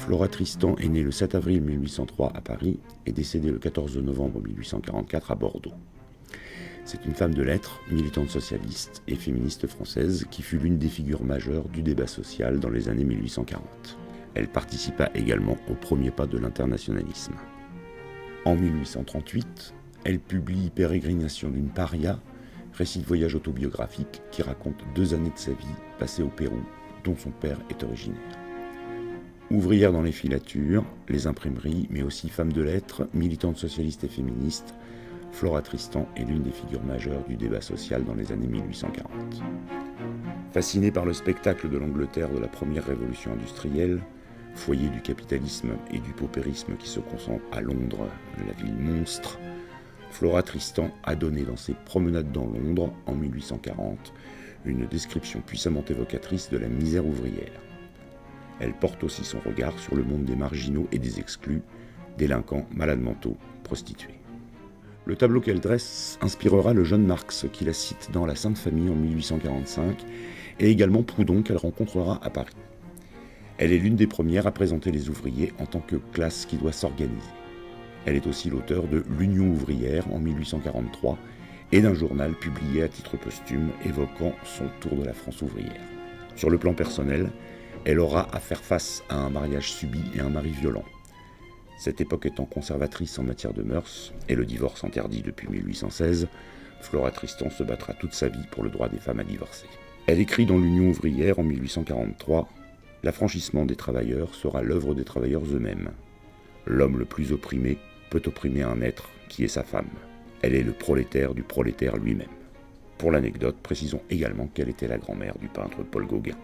Flora Tristan est née le 7 avril 1803 à Paris et décédée le 14 novembre 1844 à Bordeaux. C'est une femme de lettres, militante socialiste et féministe française qui fut l'une des figures majeures du débat social dans les années 1840. Elle participa également aux premiers pas de l'internationalisme. En 1838, elle publie Pérégrination d'une paria, récit de voyage autobiographique qui raconte 2 années de sa vie passées au Pérou, dont son père est originaire. Ouvrière dans les filatures, les imprimeries, mais aussi femme de lettres, militante socialiste et féministe, Flora Tristan est l'une des figures majeures du débat social dans les années 1840. Fascinée par le spectacle de l'Angleterre de la première révolution industrielle, foyer du capitalisme et du paupérisme qui se concentre à Londres, la ville monstre, Flora Tristan a donné dans ses Promenades dans Londres, en 1840, une description puissamment évocatrice de la misère ouvrière. Elle porte aussi son regard sur le monde des marginaux et des exclus, délinquants, malades mentaux, prostituées. Le tableau qu'elle dresse inspirera le jeune Marx qui la cite dans La Sainte Famille en 1845 et également Proudhon qu'elle rencontrera à Paris. Elle est l'une des premières à présenter les ouvriers en tant que classe qui doit s'organiser. Elle est aussi l'auteur de L'Union ouvrière en 1843 et d'un journal publié à titre posthume évoquant son tour de la France ouvrière. Sur le plan personnel, elle aura à faire face à un mariage subi et un mari violent. Cette époque étant conservatrice en matière de mœurs et le divorce interdit depuis 1816, Flora Tristan se battra toute sa vie pour le droit des femmes à divorcer. Elle écrit dans l'Union ouvrière en 1843 « L'affranchissement des travailleurs sera l'œuvre des travailleurs eux-mêmes. L'homme le plus opprimé peut opprimer un être qui est sa femme. Elle est le prolétaire du prolétaire lui-même. » Pour l'anecdote, précisons également qu'elle était la grand-mère du peintre Paul Gauguin.